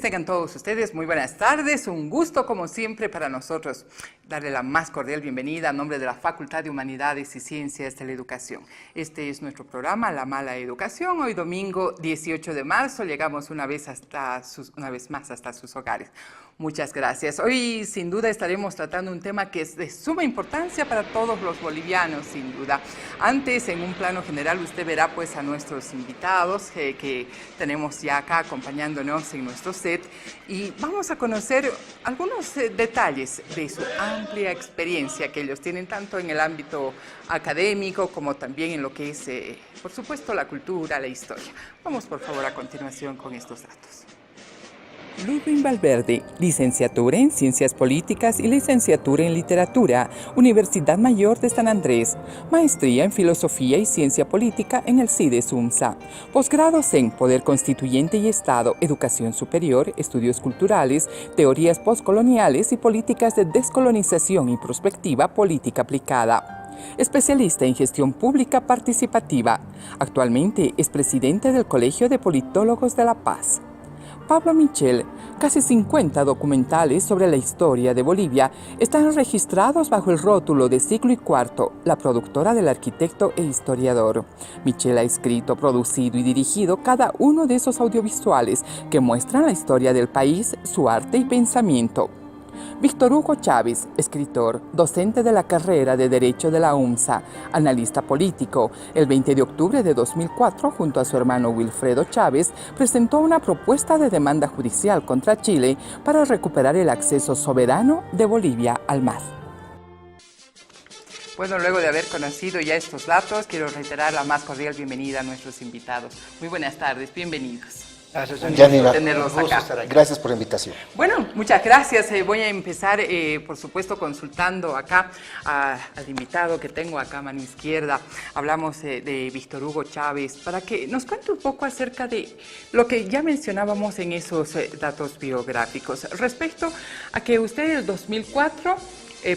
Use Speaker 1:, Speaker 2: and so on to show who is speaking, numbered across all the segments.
Speaker 1: tengan todos ustedes muy buenas tardes. Un gusto, como siempre, para nosotros darle la más cordial bienvenida a nombre de la Facultad de Humanidades y Ciencias de la Educación. Este es nuestro programa, La Mala Educación. Hoy domingo 18 de marzo llegamos una vez más hasta sus hogares. Muchas gracias. Hoy, sin duda, estaremos tratando un tema que es de suma importancia para todos los bolivianos, sin duda. Antes, en un plano general, usted verá pues a nuestros invitados que tenemos ya acá acompañándonos en nuestro set, y vamos a conocer algunos detalles de su amplia experiencia que ellos tienen tanto en el ámbito académico como también en lo que es, por supuesto, la cultura, la historia. Vamos, por favor, a continuación con estos datos. Ludwig Valverde, licenciatura en Ciencias Políticas y licenciatura en Literatura, Universidad Mayor de San Andrés, maestría en Filosofía y Ciencia Política en el CIDES UMSA, posgrados en Poder Constituyente y Estado, Educación Superior, Estudios Culturales, Teorías Postcoloniales y Políticas de Descolonización y Prospectiva Política Aplicada. Especialista en Gestión Pública Participativa. Actualmente es presidente del Colegio de Politólogos de La Paz. Pablo Michel, casi 50 documentales sobre la historia de Bolivia están registrados bajo el rótulo de Siglo y Cuarto, la productora del arquitecto e historiador. Michel ha escrito, producido y dirigido cada uno de esos audiovisuales que muestran la historia del país, su arte y pensamiento. Víctor Hugo Chávez, escritor, docente de la carrera de Derecho de la UMSA, analista político. El 20 de octubre de 2004, junto a su hermano Wilfredo Chávez, presentó una propuesta de demanda judicial contra Chile para recuperar el acceso soberano de Bolivia al mar. Bueno, luego de haber conocido ya estos datos, quiero reiterar la más cordial bienvenida a nuestros invitados. Muy buenas tardes, bienvenidos.
Speaker 2: Janina,
Speaker 1: tenerlos acá.
Speaker 2: Gracias por la invitación.
Speaker 1: Bueno, muchas gracias. Voy a empezar, por supuesto, consultando acá al invitado que tengo acá a mano izquierda. Hablamos de Víctor Hugo Chávez, para que nos cuente un poco acerca de lo que ya mencionábamos en esos datos biográficos. Respecto a que usted en el 2004...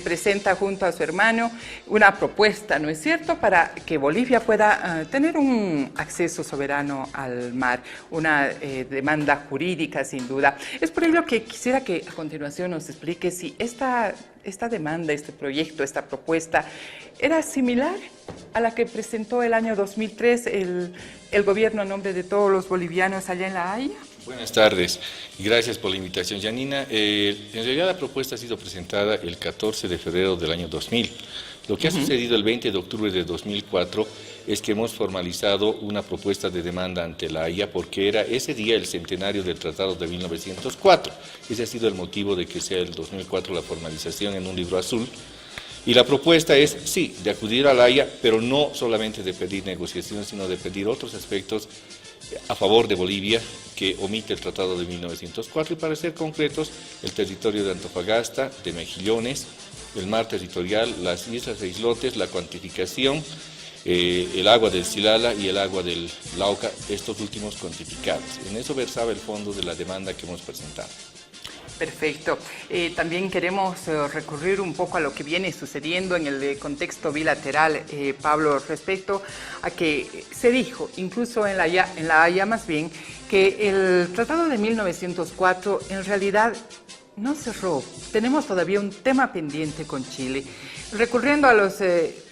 Speaker 1: presenta junto a su hermano una propuesta, ¿no es cierto?, para que Bolivia pueda tener un acceso soberano al mar, una demanda jurídica, sin duda. Es por ello que quisiera que a continuación nos explique si esta demanda, este proyecto, esta propuesta, era similar a la que presentó el año 2003 el gobierno a nombre de todos los bolivianos allá en La Haya.
Speaker 3: Buenas tardes y gracias por la invitación, Janina. En realidad la propuesta ha sido presentada el 14 de febrero del año 2000. Lo que ha sucedido el 20 de octubre de 2004 es que hemos formalizado una propuesta de demanda ante la Haya porque era ese día el centenario del Tratado de 1904. Ese ha sido el motivo de que sea el 2004 la formalización en un libro azul. Y la propuesta es, sí, de acudir a la Haya, pero no solamente de pedir negociaciones, sino de pedir otros aspectos a favor de Bolivia, que omite el Tratado de 1904, y para ser concretos, el territorio de Antofagasta, de Mejillones, el mar territorial, las islas e islotes, la cuantificación, el agua del Silala y el agua del Lauca, estos últimos cuantificados. En eso versaba el fondo de la demanda que hemos presentado.
Speaker 1: Perfecto. También queremos recurrir un poco a lo que viene sucediendo en el contexto bilateral, Pablo, respecto a que se dijo, incluso en la Haya más bien, que el Tratado de 1904 en realidad no cerró. Tenemos todavía un tema pendiente con Chile. Recurriendo a los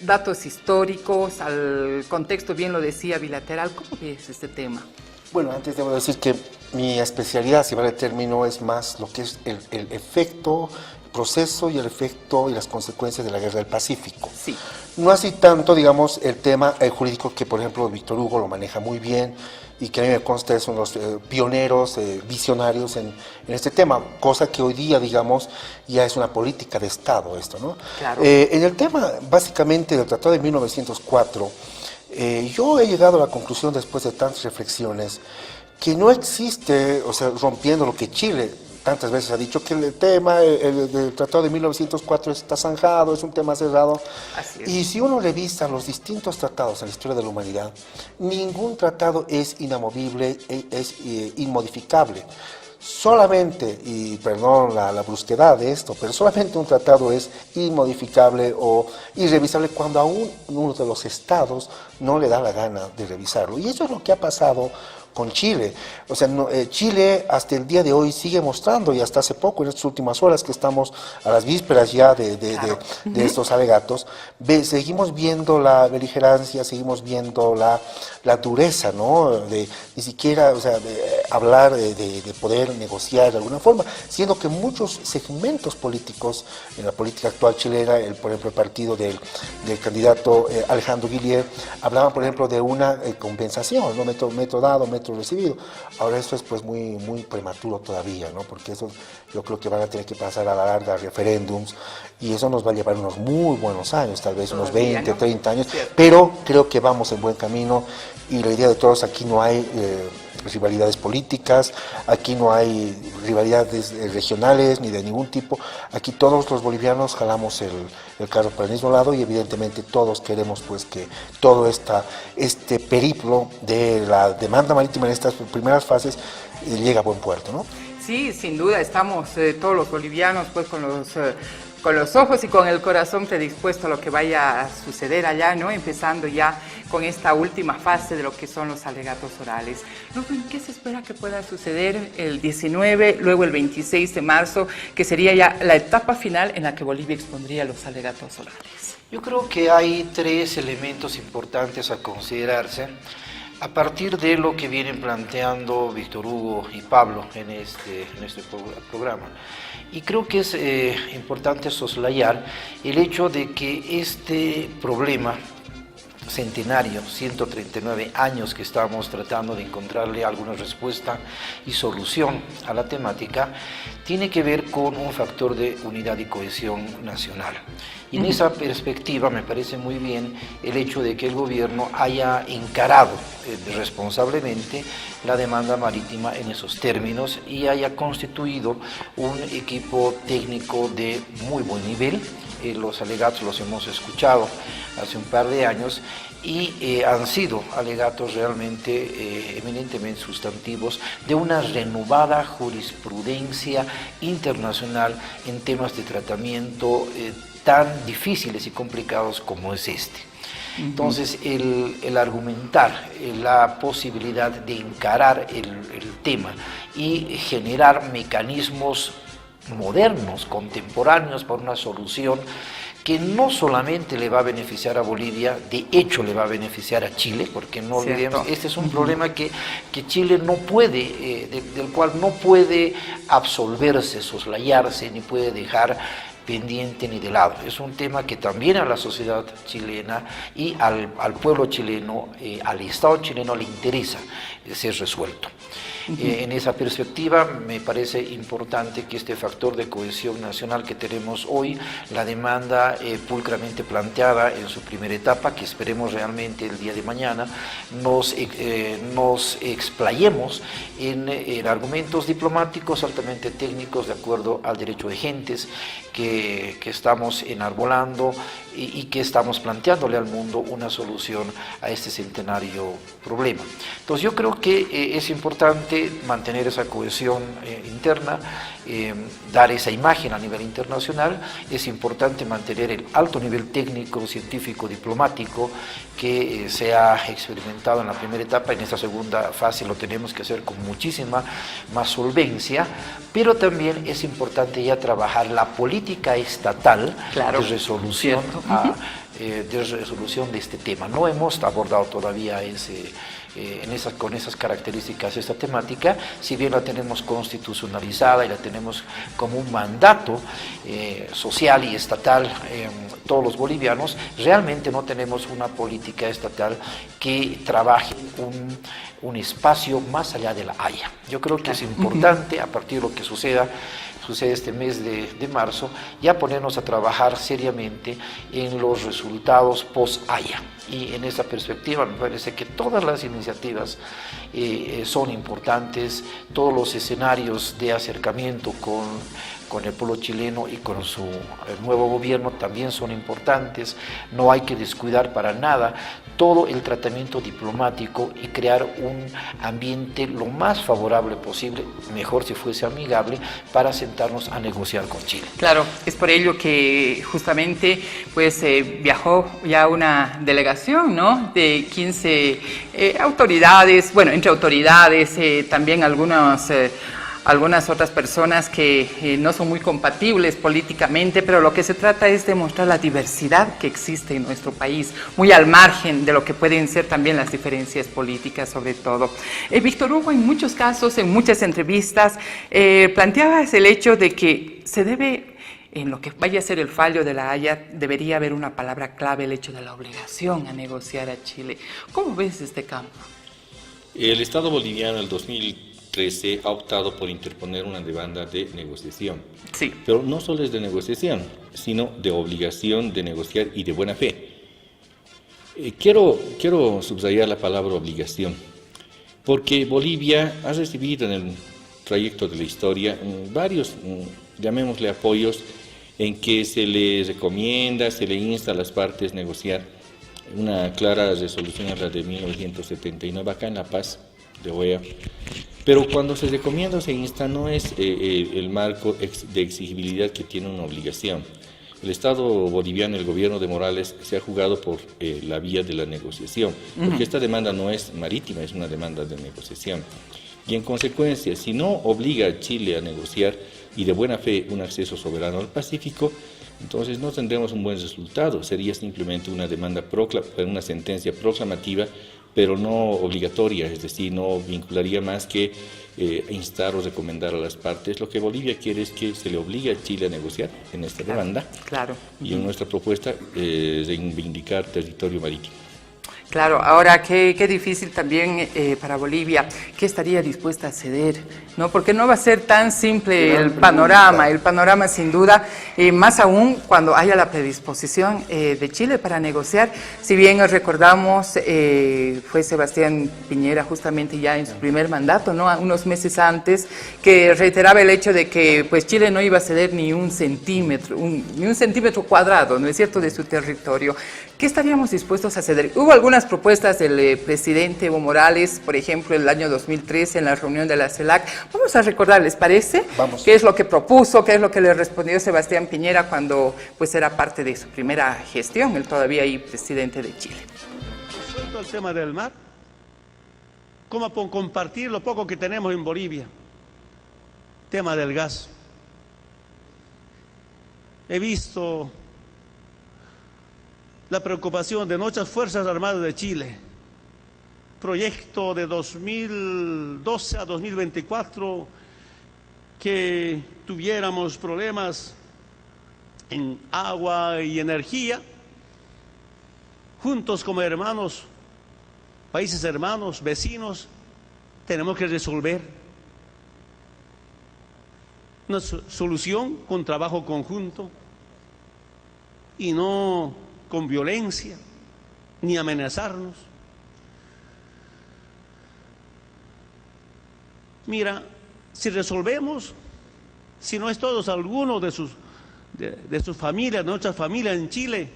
Speaker 1: datos históricos, al contexto, bien lo decía, bilateral, ¿cómo ves este tema?
Speaker 2: Bueno, antes debo decir que mi especialidad, si vale el término, es más lo que es el efecto, el proceso y el efecto y las consecuencias de la Guerra del Pacífico.
Speaker 1: Sí.
Speaker 2: No así tanto, digamos, el tema jurídico que, por ejemplo, Víctor Hugo lo maneja muy bien y que a mí me consta son los pioneros, visionarios en este tema, cosa que hoy día, digamos, ya es una política de Estado esto, ¿no?
Speaker 1: Claro.
Speaker 2: En el tema, básicamente, del Tratado de 1904, yo he llegado a la conclusión, después de tantas reflexiones, que no existe, o sea, rompiendo lo que Chile tantas veces ha dicho, que el tema del Tratado de 1904 está zanjado, es un tema cerrado.
Speaker 1: Así es.
Speaker 2: Y si uno revisa los distintos tratados en la historia de la humanidad, ningún tratado es inamovible, es inmodificable. Solamente, y perdón la brusquedad de esto, pero solamente un tratado es inmodificable o irrevisable cuando aún uno de los estados no le da la gana de revisarlo. Y eso es lo que ha pasado con Chile. O sea, Chile hasta el día de hoy sigue mostrando, y hasta hace poco, en estas últimas horas que estamos a las vísperas ya de estos alegatos, seguimos viendo la beligerancia, seguimos viendo la dureza, ¿no? De ni siquiera, o sea, de hablar, de poder negociar de alguna forma, siendo que muchos segmentos políticos en la política actual chilena, por ejemplo, el partido del candidato Alejandro Guillier, hablaban, por ejemplo, de una compensación, ¿no? Metro dado, metro recibido. Ahora eso es pues muy prematuro todavía, ¿no? Porque eso yo creo que van a tener que pasar a la larga referéndums, y eso nos va a llevar unos muy buenos años, tal vez unos 20, 30 años, pero creo que vamos en buen camino, y la idea de todos, aquí no hay rivalidades políticas, aquí no hay rivalidades regionales ni de ningún tipo, aquí todos los bolivianos jalamos el carro para el mismo lado, y evidentemente todos queremos pues que todo este periplo de la demanda marítima en estas primeras fases llegue a buen puerto, ¿no?
Speaker 1: Sí, sin duda estamos todos los bolivianos pues con los ojos y con el corazón predispuesto a lo que vaya a suceder allá, ¿no? Empezando ya con esta última fase de lo que son los alegatos orales. ¿Qué se espera que pueda suceder el 19, luego el 26 de marzo, que sería ya la etapa final en la que Bolivia expondría los alegatos orales?
Speaker 4: Yo creo que hay tres elementos importantes a considerarse a partir de lo que vienen planteando Víctor Hugo y Pablo en este programa. Y creo que es importante soslayar el hecho de que este problema centenario, 139 años que estamos tratando de encontrarle alguna respuesta y solución a la temática, tiene que ver con un factor de unidad y cohesión nacional. Y en esa perspectiva me parece muy bien el hecho de que el gobierno haya encarado responsablemente la demanda marítima en esos términos y haya constituido un equipo técnico de muy buen nivel. Los alegatos los hemos escuchado hace un par de años y han sido alegatos realmente eminentemente sustantivos de una renovada jurisprudencia internacional en temas de tratamiento tan difíciles y complicados como es este. Entonces, el argumentar la posibilidad de encarar el tema y generar mecanismos modernos, contemporáneos, para una solución que no solamente le va a beneficiar a Bolivia, de hecho le va a beneficiar a Chile, porque no olvidemos, este es un problema que Chile no puede, del cual no puede absolverse, soslayarse, ni puede dejar pendiente ni de lado. Es un tema que también a la sociedad chilena y al pueblo chileno, al Estado chileno le interesa ser resuelto. En esa perspectiva me parece importante que este factor de cohesión nacional que tenemos hoy, la demanda pulcramente planteada en su primera etapa, que esperemos realmente el día de mañana, nos explayemos en argumentos diplomáticos altamente técnicos de acuerdo al derecho de gentes que estamos enarbolando y que estamos planteándole al mundo una solución a este centenario problema. Entonces yo creo que es importante mantener esa cohesión interna, dar esa imagen a nivel internacional. Es importante mantener el alto nivel técnico, científico, diplomático que se ha experimentado en la primera etapa. En esta segunda fase lo tenemos que hacer con muchísima más solvencia, pero también es importante ya trabajar la política estatal de resolución de este tema. No hemos abordado todavía con esas características esta temática, si bien la tenemos constitucionalizada y la tenemos como un mandato social y estatal todos los bolivianos, realmente no tenemos una política estatal que trabaje un espacio más allá de la Haya. Yo creo que es importante, a partir de lo que sucede este mes de marzo, ya ponernos a trabajar seriamente en los resultados post-Haya. Y en esa perspectiva me parece que todas las iniciativas son importantes, todos los escenarios de acercamiento con el pueblo chileno y con su nuevo gobierno también son importantes. No hay que descuidar para nada todo el tratamiento diplomático y crear un ambiente lo más favorable posible, mejor si fuese amigable, para sentarnos a negociar con Chile.
Speaker 1: Claro, es por ello que justamente pues viajó ya una delegación, ¿no?, de 15 autoridades, bueno, entre autoridades, también algunas otras personas que no son muy compatibles políticamente, pero lo que se trata es de mostrar la diversidad que existe en nuestro país, muy al margen de lo que pueden ser también las diferencias políticas sobre todo. Víctor Hugo, en muchos casos, en muchas entrevistas, planteabas el hecho de que se debe, en lo que vaya a ser el fallo de la Haya, debería haber una palabra clave, el hecho de la obligación a negociar a Chile. ¿Cómo ves este campo?
Speaker 3: El Estado boliviano en el 2013 ha optado por interponer una demanda de negociación.
Speaker 1: Sí.
Speaker 3: Pero no solo es de negociación, sino de obligación de negociar y de buena fe. Quiero subrayar la palabra obligación, porque Bolivia ha recibido en el trayecto de la historia varios, llamémosle apoyos, en que se le recomienda, se le insta a las partes a negociar. Una clara resolución es la de 1979, acá en La Paz, de OEA. Pero cuando se recomienda o se insta no es el marco de exigibilidad que tiene una obligación. El Estado boliviano, el gobierno de Morales, se ha jugado por la vía de la negociación, porque esta demanda no es marítima, es una demanda de negociación. Y en consecuencia, si no obliga a Chile a negociar y de buena fe un acceso soberano al Pacífico, entonces no tendremos un buen resultado. Sería simplemente una demanda, una sentencia proclamativa, pero no obligatoria, es decir, no vincularía más que instar o recomendar a las partes. Lo que Bolivia quiere es que se le obligue a Chile a negociar en esta demanda.
Speaker 1: Claro.
Speaker 3: Y en nuestra propuesta reivindicar territorio marítimo.
Speaker 1: Claro, ahora qué difícil también para Bolivia, ¿qué estaría dispuesta a ceder? ¿No? Porque no va a ser tan simple el panorama sin duda, más aún cuando haya la predisposición de Chile para negociar. Si bien recordamos, fue Sebastián Piñera justamente ya en su primer mandato, ¿no?, unos meses antes, que reiteraba el hecho de que pues Chile no iba a ceder ni un centímetro cuadrado, ¿no es cierto?, de su territorio. ¿Qué estaríamos dispuestos a ceder? Hubo algunas propuestas del presidente Evo Morales, por ejemplo, el año 2013 en la reunión de la CELAC. Vamos a recordar, ¿les parece?
Speaker 2: Vamos.
Speaker 1: ¿Qué es lo que propuso? ¿Qué es lo que le respondió Sebastián Piñera cuando pues era parte de su primera gestión, el todavía ahí presidente de Chile?
Speaker 5: Suelto el tema del mar, ¿cómo compartir lo poco que tenemos en Bolivia? Tema del gas. He visto la preocupación de nuestras Fuerzas Armadas de Chile, proyecto de 2012 a 2024, que tuviéramos problemas en agua y energía, juntos como hermanos, países hermanos, vecinos, tenemos que resolver una solución con trabajo conjunto y no con violencia, ni amenazarnos. Mira, si resolvemos, si no es todos, algunos de sus familias, de nuestras familias en Chile,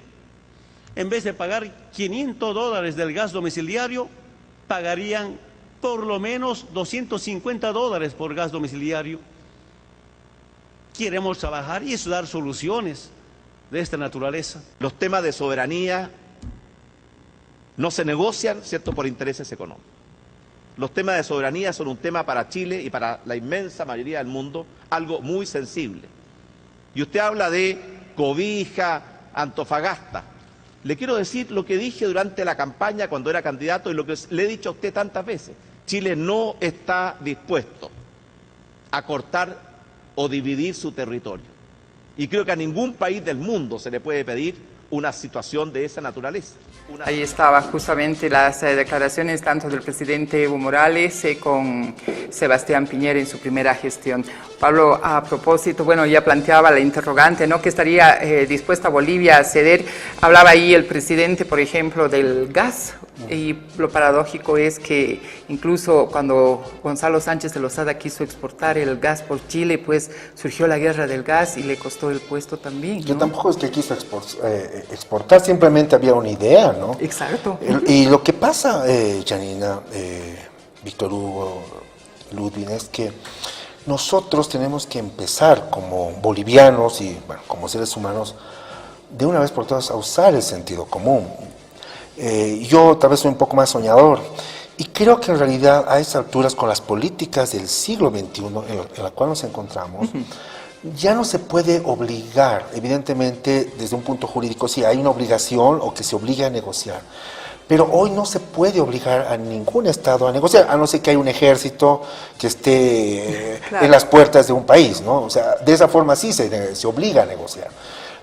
Speaker 5: en vez de pagar $500 del gas domiciliario, pagarían por lo menos $250 por gas domiciliario. Queremos trabajar y eso, dar soluciones de esta naturaleza.
Speaker 6: Los temas de soberanía no se negocian, ¿cierto?, por intereses económicos. Los temas de soberanía son un tema para Chile y para la inmensa mayoría del mundo, algo muy sensible. Y usted habla de Cobija, Antofagasta. Le quiero decir lo que dije durante la campaña cuando era candidato y lo que le he dicho a usted tantas veces. Chile no está dispuesto a cortar o dividir su territorio. Y creo que a ningún país del mundo se le puede pedir una situación de esa naturaleza.
Speaker 1: Ahí estaban justamente las declaraciones tanto del presidente Evo Morales con Sebastián Piñera en su primera gestión. Pablo, a propósito, bueno, ya planteaba la interrogante, ¿no? Que estaría dispuesta Bolivia a ceder. Hablaba ahí el presidente, por ejemplo, del gas, y lo paradójico es que incluso cuando Gonzalo Sánchez de Lozada quiso exportar el gas por Chile, pues surgió la guerra del gas y le costó el puesto también, ¿no?
Speaker 2: Que tampoco es que quiso exportar, simplemente había una idea, ¿no?
Speaker 1: Exacto.
Speaker 2: Y lo que pasa, Janina, Víctor Hugo, Ludwig, es que nosotros tenemos que empezar como bolivianos y bueno, como seres humanos, de una vez por todas a usar el sentido común. Yo tal vez soy un poco más soñador y creo que en realidad a estas alturas con las políticas del siglo XXI en la cual nos encontramos, ya no se puede obligar, evidentemente desde un punto jurídico, sí hay una obligación o que se obligue a negociar, pero hoy no se puede obligar a ningún Estado a negociar, a no ser que haya un ejército que esté
Speaker 1: claro,
Speaker 2: en las puertas de un país, ¿no? O sea, de esa forma sí se obliga a negociar.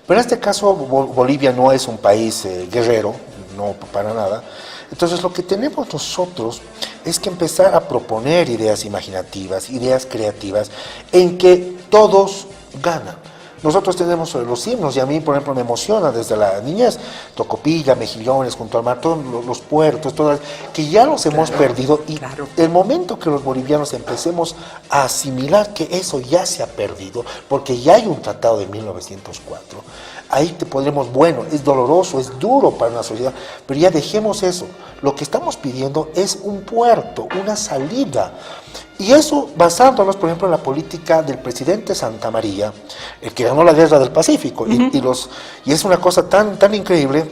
Speaker 2: Pero en este caso Bolivia no es un país guerrero, no para nada. Entonces lo que tenemos nosotros es que empezar a proponer ideas imaginativas, ideas creativas, en que todos ganan. Nosotros tenemos los himnos y a mí, por ejemplo, me emociona desde la niñez, Tocopilla, Mejillones, Junto al Mar, todos los puertos, todas, que ya los hemos perdido y el momento que los bolivianos empecemos a asimilar que eso ya se ha perdido, porque ya hay un tratado de 1904, ahí te podremos, bueno, es doloroso, es duro para una sociedad, pero ya dejemos eso. Lo que estamos pidiendo es un puerto, una salida. Y eso basándonos, por ejemplo, en la política del presidente Santa María, el que ganó la Guerra del Pacífico. Y es una cosa tan increíble,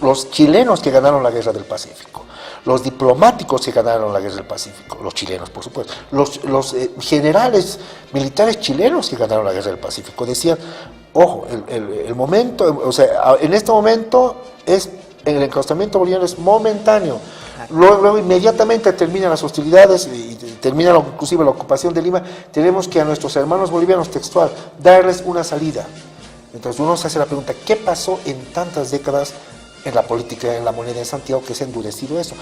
Speaker 2: los chilenos que ganaron la Guerra del Pacífico, los diplomáticos que ganaron la Guerra del Pacífico, los chilenos, por supuesto, los generales militares chilenos que ganaron la Guerra del Pacífico, decían, ojo, el momento, o sea, en este momento el enclaustramiento boliviano es momentáneo. Luego inmediatamente terminan las hostilidades y termina inclusive la ocupación de Lima. Tenemos que a nuestros hermanos bolivianos, textual, darles una salida. Entonces uno se hace la pregunta, ¿qué pasó en tantas décadas en la política, en la moneda de Santiago, que se ha endurecido eso?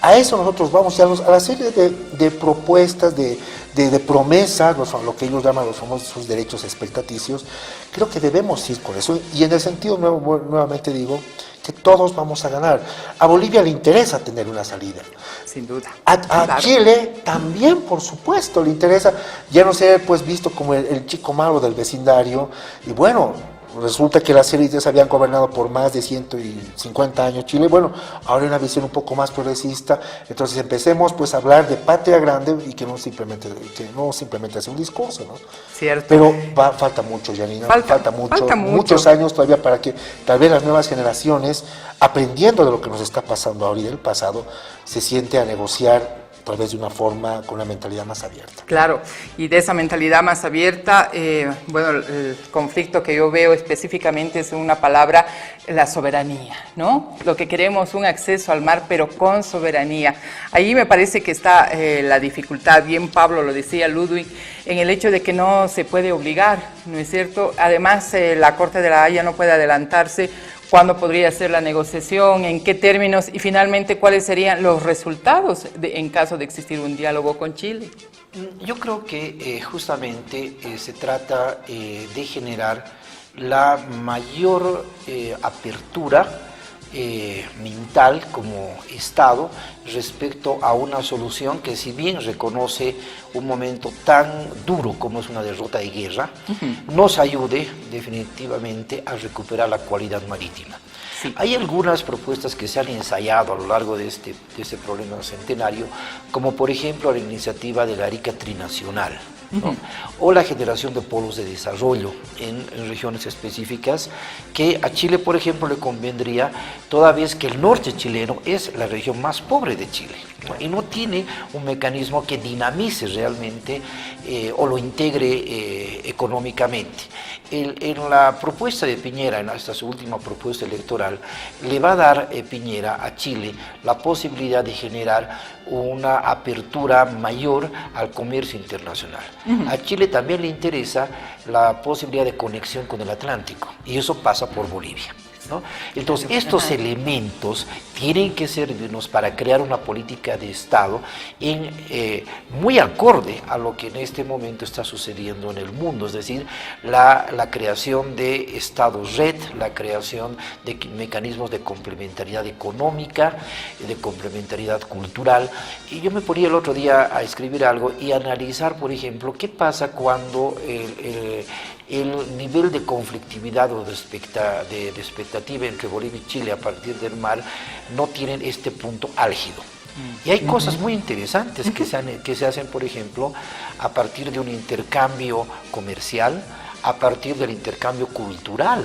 Speaker 2: A eso nosotros vamos a la serie de propuestas, de promesas, lo que ellos llaman los famosos derechos expectaticios. Creo que debemos ir con eso y en el sentido, nuevamente digo, que todos vamos a ganar. A Bolivia le interesa tener una salida.
Speaker 1: Sin duda.
Speaker 2: A Chile también, por supuesto, le interesa ya no ser pues visto como el chico malo del vecindario. Y bueno, resulta que las élites habían gobernado por más de 150 años Chile. Bueno, ahora hay una visión un poco más progresista. Entonces empecemos pues a hablar de patria grande y que no simplemente hacer un discurso, ¿no?
Speaker 1: Cierto.
Speaker 2: Pero falta mucho, Janina. Falta mucho. Muchos años todavía para que tal vez las nuevas generaciones, aprendiendo de lo que nos está pasando ahora y del pasado, se siente a negociar tal vez de una forma, con una mentalidad más abierta.
Speaker 1: Claro, y de esa mentalidad más abierta, bueno, el conflicto que yo veo específicamente es una palabra, la soberanía, ¿no? Lo que queremos, un acceso al mar, pero con soberanía. Ahí me parece que está la dificultad, bien Pablo lo decía, Ludwig, en el hecho de que no se puede obligar, ¿no es cierto? Además, la Corte de la Haya no puede adelantarse cuándo podría ser la negociación, en qué términos y finalmente cuáles serían los resultados en caso de existir un diálogo con Chile.
Speaker 4: Yo creo que justamente se trata de generar la mayor apertura mental como Estado respecto a una solución que, si bien reconoce un momento tan duro como es una derrota de guerra, nos ayude definitivamente a recuperar la cualidad marítima. Sí. Hay algunas propuestas que se han ensayado a lo largo de este problema centenario, como por ejemplo la iniciativa de la Arica Trinacional, ¿no? O la generación de polos de desarrollo en regiones específicas, que a Chile, por ejemplo, le convendría, toda vez que el norte chileno es la región más pobre de Chile, ¿no? Y no tiene un mecanismo que dinamice realmente o lo integre económicamente. En la propuesta de Piñera, en esta su última propuesta electoral, le va a dar Piñera a Chile la posibilidad de generar una apertura mayor al comercio internacional. A Chile también le interesa la posibilidad de conexión con el Atlántico, y eso pasa por Bolivia. ¿no? Entonces, estos elementos tienen que servirnos para crear una política de Estado muy acorde a lo que en este momento está sucediendo en el mundo, es decir, la creación de Estados red, la creación de mecanismos de complementariedad económica, de complementariedad cultural. Y yo me ponía el otro día a escribir algo y analizar, por ejemplo, qué pasa cuando el nivel de conflictividad o de expectativa entre Bolivia y Chile a partir del mar no tienen este punto álgido. Y hay cosas muy interesantes que se hacen, por ejemplo, a partir de un intercambio comercial, a partir del intercambio cultural,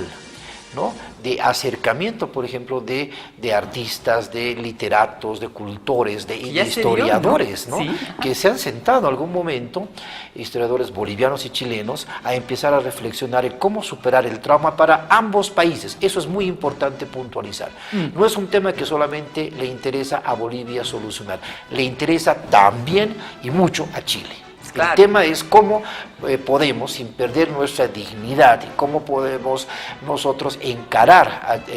Speaker 4: ¿no? De acercamiento, por ejemplo, de artistas, de literatos, de cultores, de historiadores, ¿no? Sí. Que se han sentado en algún momento, historiadores bolivianos y chilenos, a empezar a reflexionar en cómo superar el trauma para ambos países. Eso es muy importante puntualizar. No es un tema que solamente le interesa a Bolivia solucionar, le interesa también y mucho a Chile. Claro. El tema es cómo podemos, sin perder nuestra dignidad, y cómo podemos nosotros encarar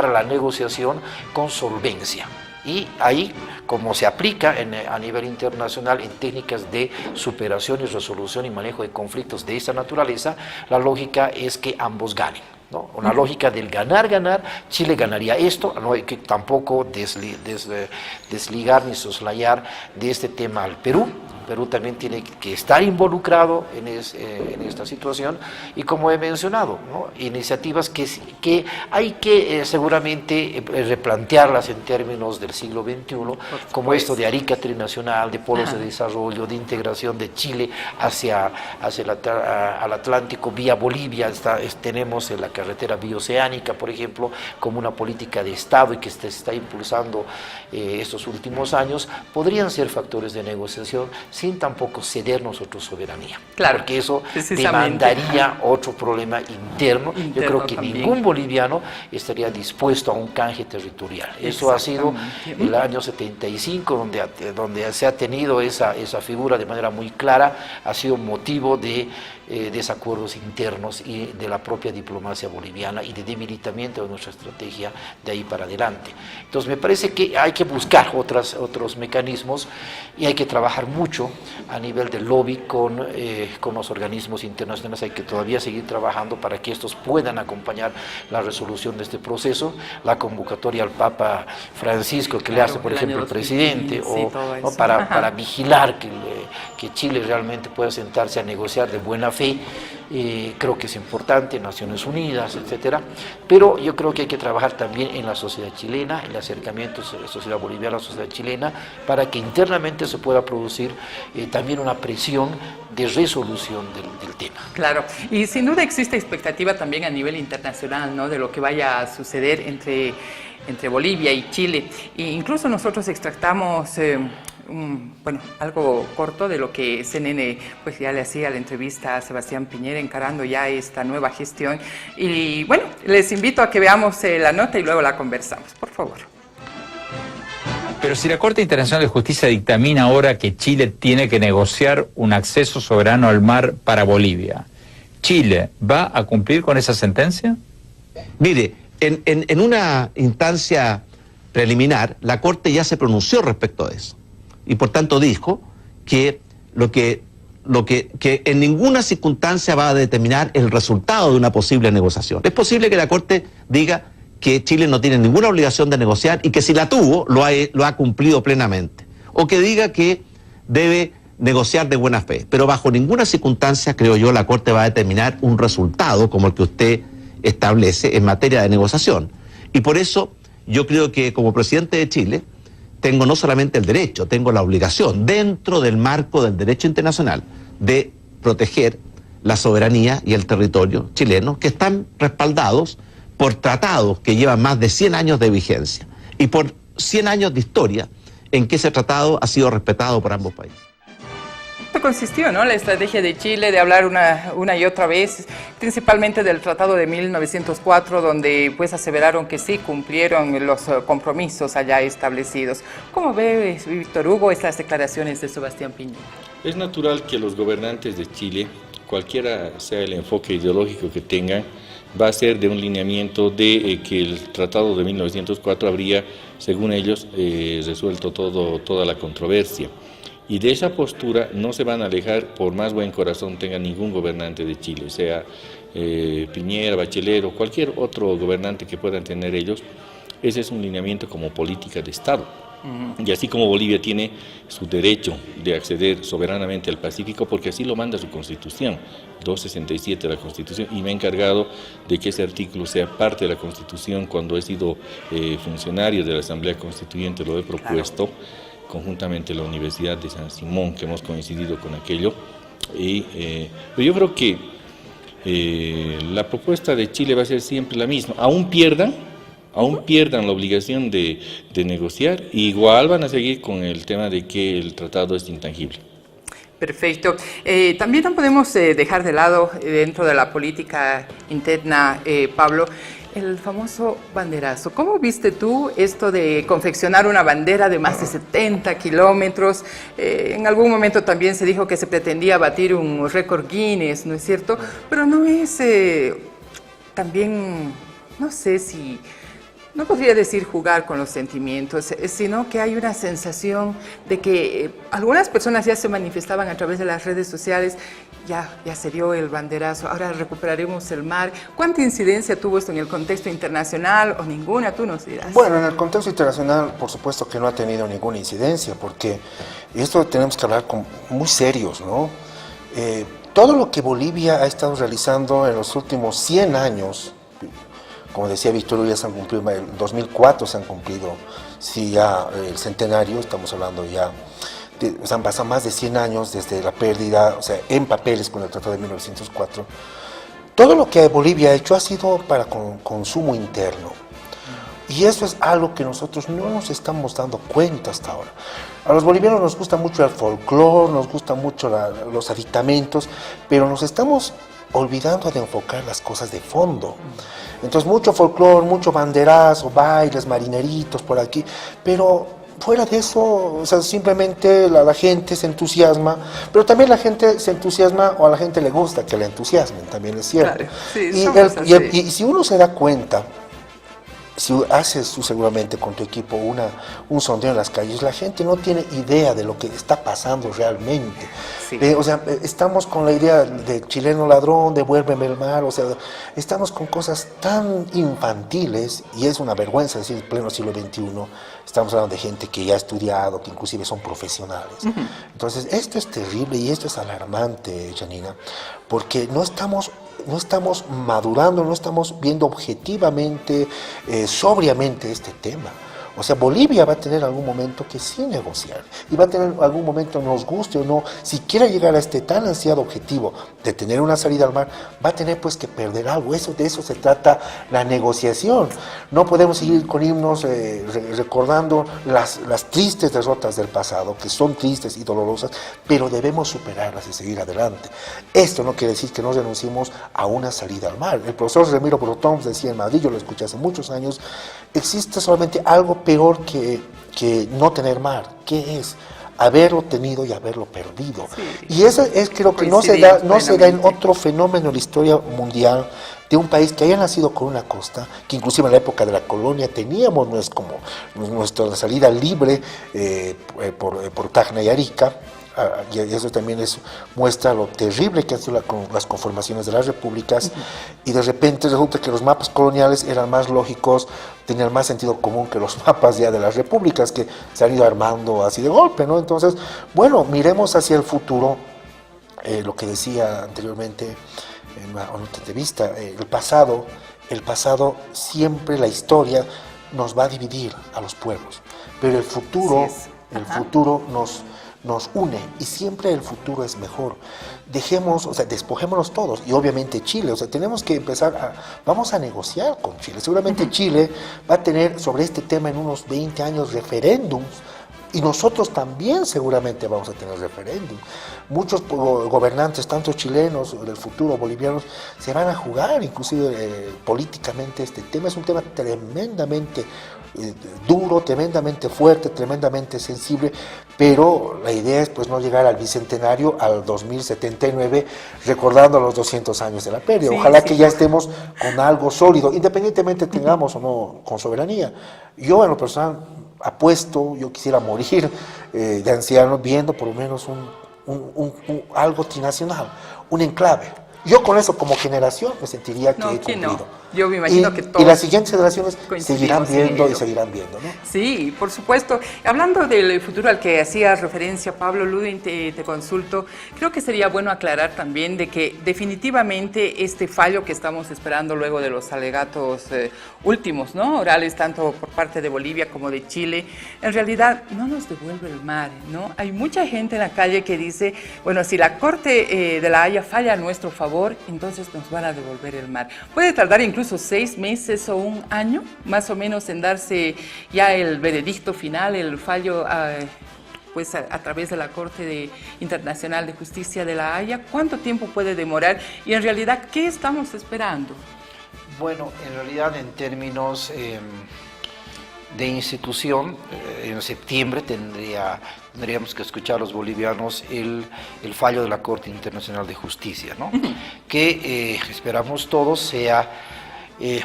Speaker 4: la negociación con solvencia. Y ahí, como se aplica a nivel internacional en técnicas de superación y resolución y manejo de conflictos de esta naturaleza, la lógica es que ambos ganen, ¿no? Una lógica del ganar, Chile ganaría esto, no hay que tampoco desligar ni soslayar de este tema al Perú. Perú también tiene que estar involucrado en esta situación y, como he mencionado, ¿no? Iniciativas que hay que seguramente replantearlas en términos del siglo XXI, como esto de Arica Trinacional, de polos de desarrollo, de integración de Chile hacia al Atlántico vía Bolivia. Tenemos la carretera bioceánica, por ejemplo, como una política de Estado y que se está impulsando estos últimos años. Podrían ser factores de negociación sin tampoco ceder nosotros soberanía. Claro, porque eso demandaría otro problema interno. Yo creo que también ningún boliviano estaría dispuesto a un canje territorial. Eso ha sido el año 75, donde se ha tenido esa figura de manera muy clara, ha sido motivo de desacuerdos internos y de la propia diplomacia boliviana y de debilitamiento de nuestra estrategia de ahí para adelante. Entonces me parece que hay que buscar otros mecanismos y hay que trabajar mucho a nivel del lobby con los organismos internacionales. Hay que todavía seguir trabajando para que estos puedan acompañar la resolución de este proceso, la convocatoria al Papa Francisco que le hace, por ejemplo, el presidente, o para vigilar que Chile realmente pueda sentarse a negociar de buena fe. Creo que es importante, Naciones Unidas, etcétera, pero yo creo que hay que trabajar también en la sociedad chilena, en el acercamiento de la sociedad boliviana a la sociedad chilena, para que internamente se pueda producir también una presión de resolución del tema.
Speaker 1: Claro, y sin duda existe expectativa también a nivel internacional, ¿no?, de lo que vaya a suceder entre Bolivia y Chile. E incluso nosotros extractamos algo corto de lo que CNN pues ya le hacía la entrevista a Sebastián Piñera encarando ya esta nueva gestión. Y bueno, les invito a que veamos la nota y luego la conversamos, por favor.
Speaker 7: Pero si la Corte Internacional de Justicia dictamina ahora que Chile tiene que negociar un acceso soberano al mar para Bolivia, ¿Chile va a cumplir con esa sentencia?
Speaker 6: Mire, en una instancia preliminar, la Corte ya se pronunció respecto a eso. Y por tanto dijo que que en ninguna circunstancia va a determinar el resultado de una posible negociación. Es posible que la Corte diga que Chile no tiene ninguna obligación de negociar y que si la tuvo, lo ha cumplido plenamente. O que diga que debe negociar de buena fe. Pero bajo ninguna circunstancia, creo yo, la Corte va a determinar un resultado como el que usted establece en materia de negociación. Y por eso yo creo que como presidente de Chile tengo no solamente el derecho, tengo la obligación, dentro del marco del derecho internacional, de proteger la soberanía y el territorio chileno, que están respaldados por tratados que llevan más de 100 años de vigencia y por 100 años de historia en que ese tratado ha sido respetado por ambos países.
Speaker 1: Esto consistió, ¿no?, la estrategia de Chile de hablar una y otra vez, principalmente del Tratado de 1904, donde pues aseveraron que sí cumplieron los compromisos allá establecidos. ¿Cómo ve, Víctor Hugo, estas declaraciones de Sebastián Piñera?
Speaker 3: Es natural que los gobernantes de Chile, cualquiera sea el enfoque ideológico que tengan, va a ser de un lineamiento de que el Tratado de 1904 habría, según ellos, resuelto toda la controversia. Y de esa postura no se van a alejar por más buen corazón tenga ningún gobernante de Chile, sea Piñera, Bachelet o cualquier otro gobernante que puedan tener ellos. Ese es un lineamiento como política de Estado. Y así como Bolivia tiene su derecho de acceder soberanamente al Pacífico, porque así lo manda su Constitución, 267 de la Constitución, y me he encargado de que ese artículo sea parte de la Constitución. Cuando he sido funcionario de la Asamblea Constituyente lo he propuesto, conjuntamente la Universidad de San Simón, que hemos coincidido con aquello. Pero yo creo que la propuesta de Chile va a ser siempre la misma, aún pierdan la obligación de negociar, igual van a seguir con el tema de que el tratado es intangible.
Speaker 1: Perfecto. También no podemos dejar de lado, dentro de la política interna, Pablo, el famoso banderazo. ¿Cómo viste tú esto de confeccionar una bandera de más de 70 kilómetros? En algún momento también se dijo que se pretendía batir un récord Guinness, ¿no es cierto? Pero no es también, no sé si... No podría decir jugar con los sentimientos, sino que hay una sensación de que algunas personas ya se manifestaban a través de las redes sociales, ya se dio el banderazo, ahora recuperaremos el mar. ¿Cuánta incidencia tuvo esto en el contexto internacional o ninguna? Tú nos dirás.
Speaker 2: Bueno, en el contexto internacional, por supuesto que no ha tenido ninguna incidencia, porque esto tenemos que hablar muy serios, ¿no? Todo lo que Bolivia ha estado realizando en los últimos 100 años, como decía Víctor Hugo, ya se han cumplido, en 2004 se han cumplido, sí, ya el centenario, estamos hablando ya, han pasado más de 100 años desde la pérdida, o sea, en papeles con el Tratado de 1904. Todo lo que Bolivia ha hecho ha sido para consumo interno. Y eso es algo que nosotros no nos estamos dando cuenta hasta ahora. A los bolivianos nos gusta mucho el folclore, nos gusta mucho los aditamentos, pero nos estamos olvidando de enfocar las cosas de fondo. Entonces, mucho folclore, mucho banderazo, bailes, marineritos por aquí, pero fuera de eso, o sea, simplemente la gente se entusiasma, pero también la gente se entusiasma o a la gente le gusta que le entusiasmen, también es cierto.
Speaker 1: Claro, sí,
Speaker 2: y si uno se da cuenta, si haces tú seguramente con tu equipo un sondeo en las calles, la gente no tiene idea de lo que está pasando realmente.
Speaker 1: Sí.
Speaker 2: O sea, estamos con la idea de chileno ladrón, devuélveme el mar, o sea, estamos con cosas tan infantiles, y es una vergüenza decir en pleno siglo XXI, estamos hablando de gente que ya ha estudiado, que inclusive son profesionales. Entonces, esto es terrible y esto es alarmante, Janina, porque no estamos madurando, no estamos viendo objetivamente, sobriamente este tema. O sea, Bolivia va a tener algún momento que sí negociar, y va a tener algún momento, nos guste o no, si quiere llegar a este tan ansiado objetivo de tener una salida al mar, va a tener pues que perder algo. De eso se trata la negociación. No podemos seguir con himnos recordando las tristes derrotas del pasado, que son tristes y dolorosas, pero debemos superarlas y seguir adelante. Esto no quiere decir que no renunciemos a una salida al mar. El profesor Ramiro Brotón decía en Madrid, yo lo escuché hace muchos años, existe solamente algo peor que no tener mar. ¿Qué es? Haberlo tenido y haberlo perdido. Sí. Y eso es, creo que no se da en otro fenómeno en la historia mundial de un país que haya nacido con una costa, que inclusive en la época de la colonia teníamos nuestra salida libre por Tacna y Arica. Y eso también muestra lo terrible que han sido las conformaciones de las repúblicas, y de repente resulta que los mapas coloniales eran más lógicos, tenían más sentido común que los mapas ya de las repúblicas que se han ido armando así de golpe, ¿no? Entonces, bueno, miremos hacia el futuro, lo que decía anteriormente en una entrevista, el pasado siempre, la historia nos va a dividir a los pueblos, pero el futuro nos une, y siempre el futuro es mejor. Despojémonos todos, y obviamente Chile, o sea, tenemos que vamos a negociar con Chile. Seguramente Chile va a tener sobre este tema en unos 20 años referéndums, y nosotros también seguramente vamos a tener referéndum. Muchos gobernantes, tanto chilenos del futuro, bolivianos, se van a jugar inclusive políticamente este tema. Es un tema tremendamente duro, tremendamente fuerte, tremendamente sensible, pero la idea es pues no llegar al bicentenario, al 2079, recordando los 200 años de la feria.
Speaker 1: Sí,
Speaker 2: Ojalá
Speaker 1: sí.
Speaker 2: que ya estemos con algo sólido, independientemente tengamos o no con soberanía. Yo en lo personal apuesto, yo quisiera morir de anciano viendo por lo menos algo trinacional, un enclave. Yo con eso como generación me sentiría que
Speaker 1: No,
Speaker 2: he
Speaker 1: ¿quién
Speaker 2: cumplido.
Speaker 1: no? Yo me imagino que todos
Speaker 2: y las siguientes generaciones
Speaker 1: coincidimos
Speaker 2: seguirán
Speaker 1: en
Speaker 2: viendo y
Speaker 1: ello.
Speaker 2: seguirán viendo, ¿no?
Speaker 1: Sí, por supuesto. Hablando del futuro al que hacías referencia, Pablo Ludwig, te consulto. Creo que sería bueno aclarar también de que definitivamente este fallo que estamos esperando luego de los alegatos últimos, ¿no? Orales, tanto por parte de Bolivia como de Chile, en realidad no nos devuelve el mar, ¿no? Hay mucha gente en la calle que dice, bueno, si la Corte de la Haya falla a nuestro favor, entonces nos van a devolver el mar. Puede tardar incluso 6 meses o un año, más o menos, en darse ya el veredicto final, el fallo pues a través de la Corte Internacional de Justicia de la Haya. ¿Cuánto tiempo puede demorar? Y en realidad, ¿qué estamos esperando?
Speaker 4: Bueno, en realidad en términos de institución, en septiembre tendríamos que escuchar a los bolivianos el fallo de la Corte Internacional de Justicia, ¿no? Que esperamos todos sea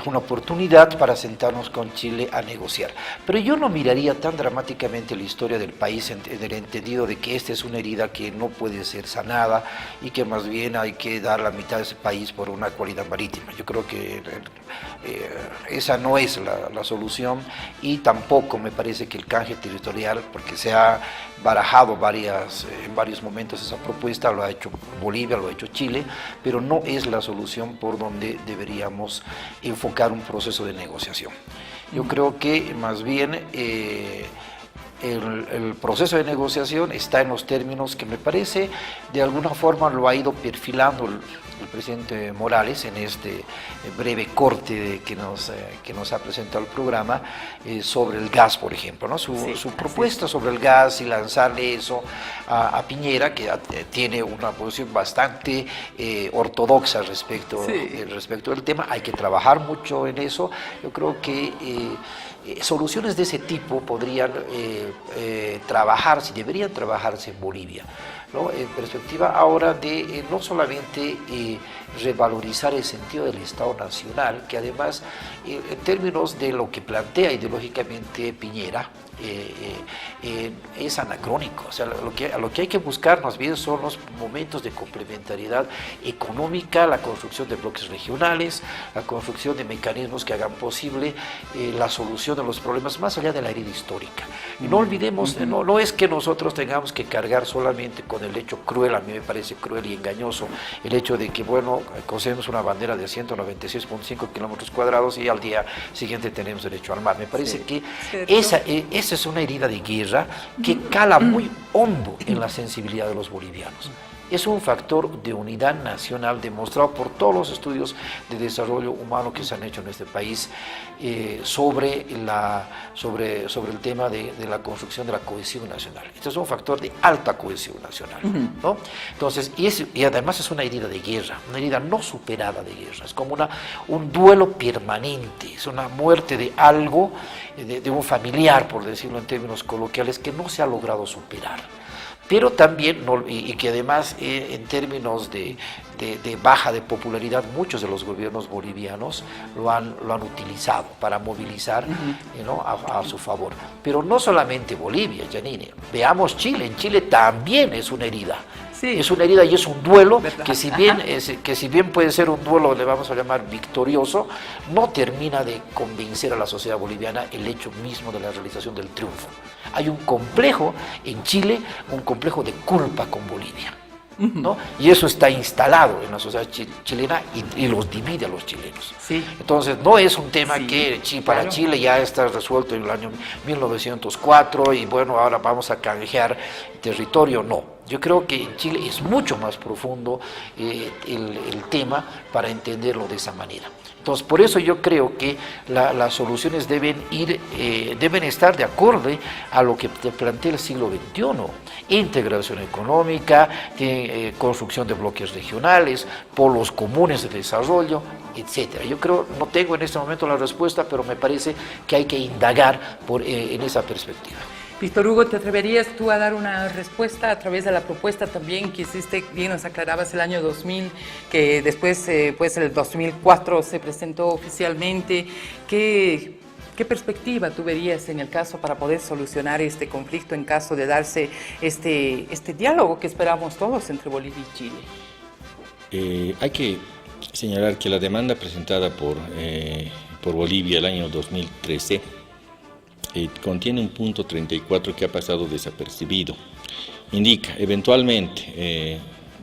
Speaker 4: una oportunidad para sentarnos con Chile a negociar. Pero yo no miraría tan dramáticamente la historia del país en el entendido de que esta es una herida que no puede ser sanada y que más bien hay que dar la mitad de ese país por una cualidad marítima. Yo creo que esa no es la solución, y tampoco me parece que el canje territorial, porque se ha barajado en varios momentos esa propuesta, lo ha hecho Bolivia, lo ha hecho Chile, pero no es la solución por donde deberíamos enfocar un proceso de negociación. Yo creo que más bien el proceso de negociación está en los términos que me parece de alguna forma lo ha ido perfilando el presidente Morales en este breve corte que nos ha presentado el programa sobre el gas, por ejemplo, ¿no? Su propuesta sobre el gas y lanzarle eso a Piñera, que tiene una posición bastante ortodoxa respecto del tema. Hay que trabajar mucho en eso. Yo creo que soluciones de ese tipo podrían deberían trabajarse en Bolivia, ¿no? En perspectiva ahora de no solamente revalorizar el sentido del Estado Nacional, que además en términos de lo que plantea ideológicamente Piñera, es anacrónico. O sea, lo que hay que buscar más bien son los momentos de complementariedad económica, la construcción de bloques regionales, la construcción de mecanismos que hagan posible la solución de los problemas más allá de la herida histórica. Y no olvidemos, no es que nosotros tengamos que cargar solamente con el hecho cruel, a mí me parece cruel y engañoso, el hecho de que, bueno, concedemos una bandera de 196.5 kilómetros cuadrados y al día siguiente tenemos derecho al mar. Me parece que esa es una herida de guerra que cala muy hondo en la sensibilidad de los bolivianos. Es un factor de unidad nacional demostrado por todos los estudios de desarrollo humano que se han hecho en este país sobre el tema de la construcción de la cohesión nacional. Este es un factor de alta cohesión nacional, ¿no? Entonces, y además es una herida de guerra, una herida no superada de guerra. Es como un duelo permanente, es una muerte de algo, de un familiar, por decirlo en términos coloquiales, que no se ha logrado superar. Pero también, y que además en términos de baja de popularidad, muchos de los gobiernos bolivianos lo han utilizado para movilizar ¿no? a su favor. Pero no solamente Bolivia, Janine, veamos Chile. En Chile también es una herida. Sí. Es una herida y es un duelo que si bien puede ser un duelo, le vamos a llamar victorioso, no termina de convencer a la sociedad boliviana el hecho mismo de la realización del triunfo. Hay un complejo en Chile, un complejo de culpa con Bolivia, ¿no? Y eso está instalado en la sociedad chilena y los divide a los chilenos. Sí. Entonces no es un tema que para Chile ya está resuelto en el año 1904 y bueno, ahora vamos a canjear territorio, no. Yo creo que en Chile es mucho más profundo el tema para entenderlo de esa manera. Entonces, por eso yo creo que las soluciones deben estar de acuerdo a lo que te plantea el siglo XXI. Integración económica, construcción de bloques regionales, polos comunes de desarrollo, etcétera. Yo creo, no tengo en este momento la respuesta, pero me parece que hay que indagar en esa perspectiva.
Speaker 1: Víctor Hugo, ¿te atreverías tú a dar una respuesta a través de la propuesta también que hiciste? Bien nos aclarabas el año 2000, que después, pues el 2004 se presentó oficialmente. ¿Qué perspectiva tú verías en el caso para poder solucionar este conflicto en caso de darse este diálogo que esperamos todos entre Bolivia y Chile?
Speaker 3: Hay que señalar que la demanda presentada por Bolivia el año 2013 contiene un punto 34 que ha pasado desapercibido. Indica, eventualmente,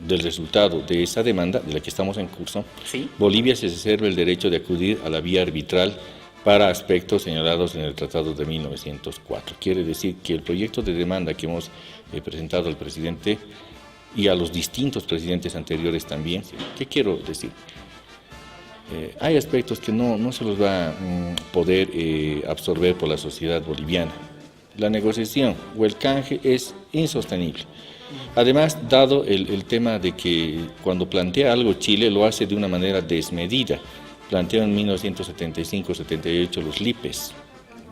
Speaker 3: del resultado de esa demanda, de la que estamos en curso,
Speaker 1: ¿sí?
Speaker 3: Bolivia se reserva el derecho de acudir a la vía arbitral para aspectos señalados en el Tratado de 1904. Quiere decir que el proyecto de demanda que hemos presentado al presidente y a los distintos presidentes anteriores también, ¿qué quiero decir? Hay aspectos que no se los va a poder absorber por la sociedad boliviana. La negociación o el canje es insostenible. Además, dado el tema de que cuando plantea algo Chile lo hace de una manera desmedida. Planteó en 1975-78 los LIPES,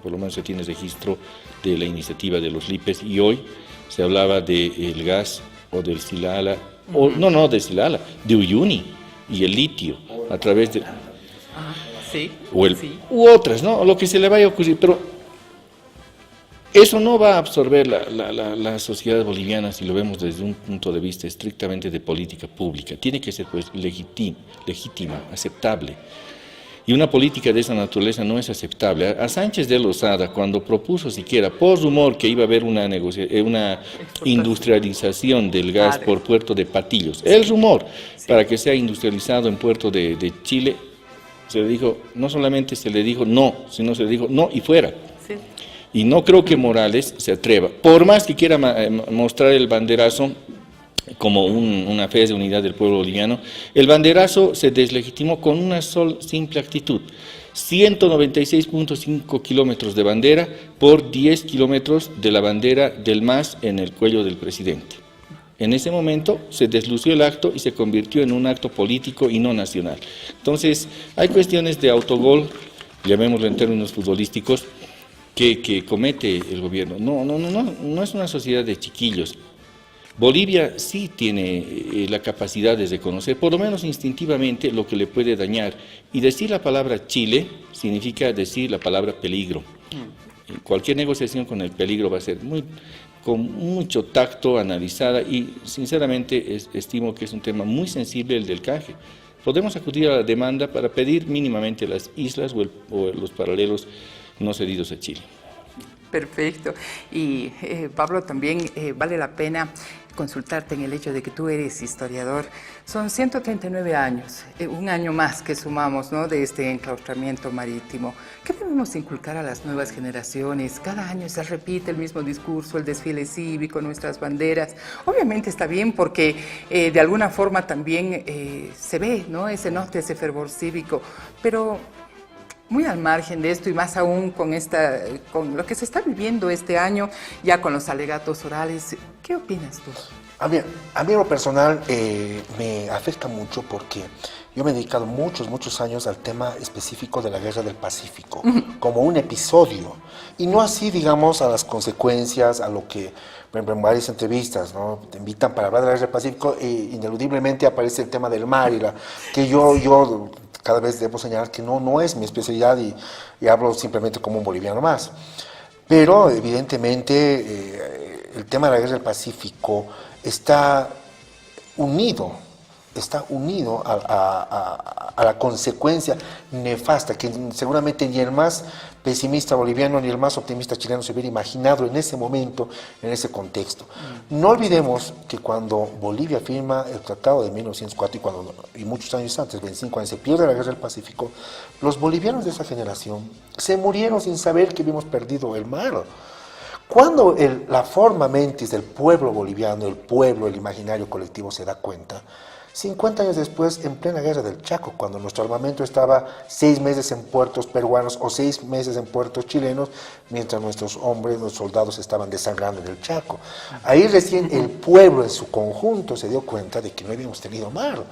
Speaker 3: por lo menos se tiene registro de la iniciativa de los LIPES, y hoy se hablaba del gas o del Silala, o no de Silala, de Uyuni y el litio a través de
Speaker 1: Sí, sí.
Speaker 3: u otras, ¿no? Lo que se le vaya a ocurrir, pero eso no va a absorber la sociedad boliviana si lo vemos desde un punto de vista estrictamente de política pública. Tiene que ser pues legítima, aceptable. Y una política de esa naturaleza no es aceptable. A Sánchez de Lozada, cuando propuso siquiera, por rumor, que iba a haber una industrialización del gas por Puerto de Patillos, el rumor, para que sea industrializado en Puerto de Chile, se le dijo, no solamente se le dijo no, sino se le dijo no y fuera.
Speaker 1: Sí.
Speaker 3: Y no creo que Morales se atreva, por más que quiera mostrar el banderazo como una fe de unidad del pueblo boliviano, el banderazo se deslegitimó con una simple actitud. 196.5 kilómetros de bandera por 10 kilómetros de la bandera del MAS en el cuello del presidente. En ese momento se deslució el acto y se convirtió en un acto político y no nacional. Entonces, hay cuestiones de autogol, llamémoslo en términos futbolísticos, que comete el gobierno. No es una sociedad de chiquillos. Bolivia sí tiene la capacidad de reconocer, por lo menos instintivamente, lo que le puede dañar. Y decir la palabra Chile significa decir la palabra peligro. Cualquier negociación con el peligro va a ser con mucho tacto, analizada, y sinceramente estimo que es un tema muy sensible el del canje. Podemos acudir a la demanda para pedir mínimamente las islas o los paralelos no cedidos a Chile.
Speaker 1: Perfecto. Y Pablo, también vale la pena consultarte en el hecho de que tú eres historiador. Son 139 años, un año más que sumamos, ¿no?, de este enclaustramiento marítimo. ¿Qué debemos inculcar a las nuevas generaciones? Cada año se repite el mismo discurso, el desfile cívico, nuestras banderas. Obviamente está bien porque de alguna forma también se ve, ¿no?, ese norte, ese fervor cívico, pero muy al margen de esto y más aún con lo que se está viviendo este año, ya con los alegatos orales, ¿qué opinas tú?
Speaker 2: A mí en lo personal me afecta mucho porque yo me he dedicado muchos años al tema específico de la Guerra del Pacífico, como un episodio, y no así, digamos, a las consecuencias, a lo que, por ejemplo, en varias entrevistas, ¿no?, te invitan para hablar de la Guerra del Pacífico e ineludiblemente aparece el tema del mar, que yo cada vez debo señalar que no es mi especialidad y hablo simplemente como un boliviano más. Pero evidentemente el tema de la Guerra del Pacífico está unido a la consecuencia nefasta que seguramente ni el más pesimista boliviano ni el más optimista chileno se hubiera imaginado en ese momento, en ese contexto. No olvidemos que cuando Bolivia firma el Tratado de 1904 y muchos años antes, 25 años, se pierde la Guerra del Pacífico, los bolivianos de esa generación se murieron sin saber que habíamos perdido el mar. Cuando la forma mentis del pueblo boliviano, el pueblo, el imaginario colectivo se da cuenta, 50 años después, en plena guerra del Chaco, cuando nuestro armamento estaba 6 meses en puertos peruanos o 6 meses en puertos chilenos, mientras nuestros hombres, los soldados estaban desangrando en el Chaco. Ahí recién el pueblo en su conjunto se dio cuenta de que no habíamos tenido mar.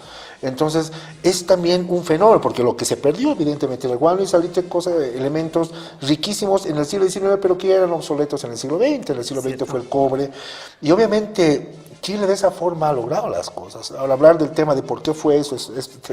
Speaker 2: Entonces, es también un fenómeno, porque lo que se perdió, evidentemente, el guano y salite, elementos riquísimos en el siglo XIX, pero que ya eran obsoletos en el siglo XX. En el siglo XX fue el cobre, y obviamente Chile de esa forma ha logrado las cosas. Ahora, hablar del tema de por qué fue eso,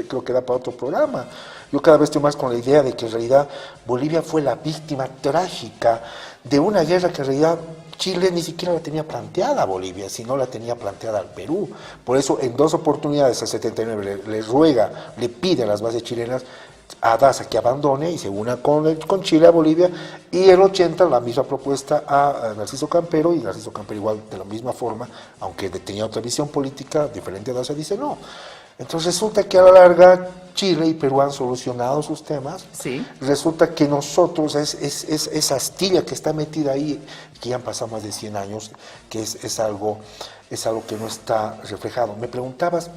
Speaker 2: creo que da para otro programa. Yo cada vez estoy más con la idea de que en realidad Bolivia fue la víctima trágica de una guerra que en realidad Chile ni siquiera la tenía planteada a Bolivia, sino la tenía planteada al Perú. Por eso en 2 oportunidades, el 79, le pide a las bases chilenas a Daza que abandone y se una con Chile a Bolivia, y el 80 la misma propuesta a Narciso Campero, y Narciso Campero igual de la misma forma, aunque tenía otra visión política diferente a Daza, dice no. Entonces resulta que a la larga Chile y Perú han solucionado sus temas.
Speaker 1: Sí.
Speaker 2: Resulta que nosotros, esa astilla que está metida ahí, que ya han pasado más de 100 años, que es algo que no está reflejado. Me preguntabas,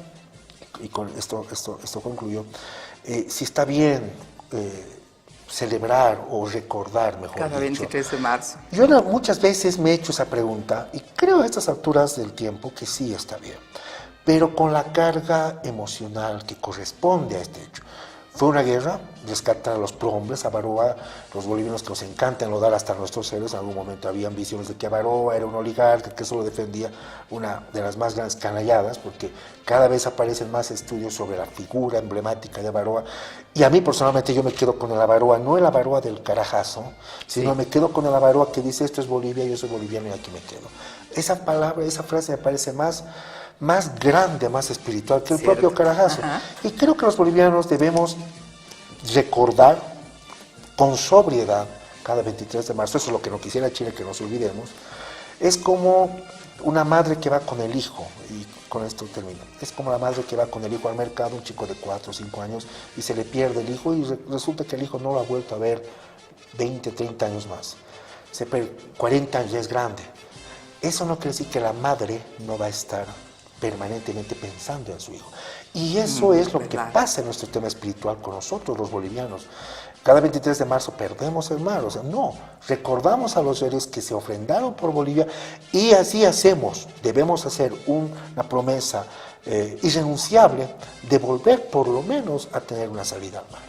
Speaker 2: y con esto concluyo, si está bien celebrar o recordar, mejor
Speaker 1: cada
Speaker 2: dicho.
Speaker 1: 23 de marzo.
Speaker 2: Yo muchas veces me he hecho esa pregunta y creo a estas alturas del tiempo que sí está bien, pero con la carga emocional que corresponde a este hecho. Fue una guerra, rescatar a los prohombres, a Baroa, los bolivianos que nos encanta enlodar hasta nuestros héroes. En algún momento había ambiciones de que Baroa era un oligarca que solo defendía una de las más grandes canalladas, porque cada vez aparecen más estudios sobre la figura emblemática de Baroa. Y a mí personalmente yo me quedo con el Baroa, no el Baroa del carajazo, sino me quedo con el Baroa que dice esto es Bolivia, yo soy boliviano y aquí me quedo. Esa palabra, esa frase me parece más grande, más espiritual que el propio carajazo. Ajá. Y creo que los bolivianos debemos recordar con sobriedad cada 23 de marzo, eso es lo que no quisiera Chile que nos olvidemos, es como una madre que va con el hijo, y con esto termino, es como la madre que va con el hijo al mercado, un chico de 4 o 5 años, y se le pierde el hijo, y resulta que el hijo no lo ha vuelto a ver 20, 30 años más, 40 años ya es grande. Eso no quiere decir que la madre no va a estar permanentemente pensando en su hijo. Y eso es lo que pasa en nuestro tema espiritual con nosotros, los bolivianos. Cada 23 de marzo perdemos el mar, o sea, no, recordamos a los seres que se ofrendaron por Bolivia, y así debemos hacer una promesa irrenunciable de volver por lo menos a tener una salida al mar.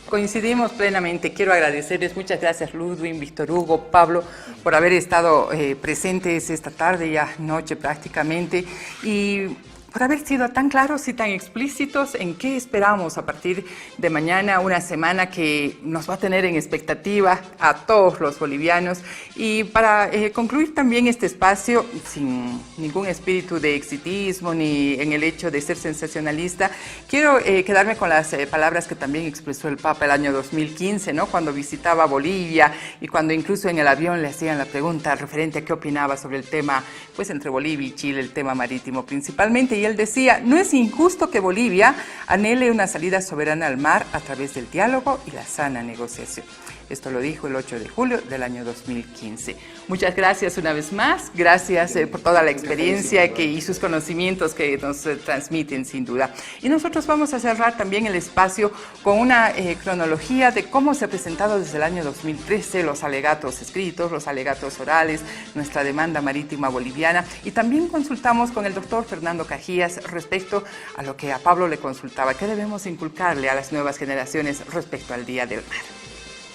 Speaker 1: Coincidimos plenamente. Quiero agradecerles, muchas gracias Ludwig, Víctor Hugo, Pablo, por haber estado presentes esta tarde, ya noche prácticamente, y por haber sido tan claros y tan explícitos en qué esperamos a partir de mañana, una semana que nos va a tener en expectativa a todos los bolivianos. Y para concluir también este espacio, sin ningún espíritu de exitismo ni en el hecho de ser sensacionalista, quiero quedarme con las palabras que también expresó el Papa el año 2015, ¿no? Cuando visitaba Bolivia y cuando incluso en el avión le hacían la pregunta referente a qué opinaba sobre el tema, pues entre Bolivia y Chile, el tema marítimo principalmente. Y él decía, no es injusto que Bolivia anhele una salida soberana al mar a través del diálogo y la sana negociación. Esto lo dijo el 8 de julio del año 2015. Muchas gracias una vez más, gracias por toda la experiencia y sus conocimientos que nos transmiten sin duda. Y nosotros vamos a cerrar también el espacio con una cronología de cómo se ha presentado desde el año 2013 los alegatos escritos, los alegatos orales, nuestra demanda marítima boliviana, y también consultamos con el doctor Fernando Cajías respecto a lo que a Pablo le consultaba, qué debemos inculcarle a las nuevas generaciones respecto al Día del Mar.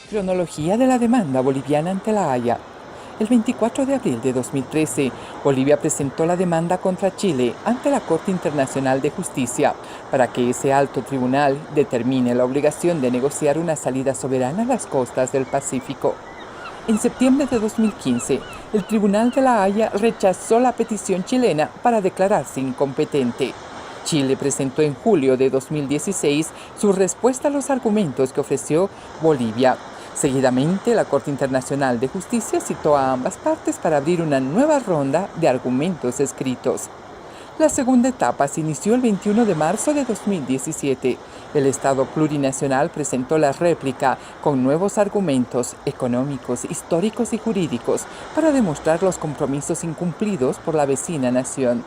Speaker 8: Cronología de la demanda boliviana ante la Haya. El 24 de abril de 2013, Bolivia presentó la demanda contra Chile ante la Corte Internacional de Justicia para que ese alto tribunal determine la obligación de negociar una salida soberana a las costas del Pacífico. En septiembre de 2015, el Tribunal de la Haya rechazó la petición chilena para declararse incompetente. Chile presentó en julio de 2016 su respuesta a los argumentos que ofreció Bolivia. Seguidamente, la Corte Internacional de Justicia citó a ambas partes para abrir una nueva ronda de argumentos escritos. La segunda etapa se inició el 21 de marzo de 2017. El Estado plurinacional presentó la réplica con nuevos argumentos económicos, históricos y jurídicos para demostrar los compromisos incumplidos por la vecina nación.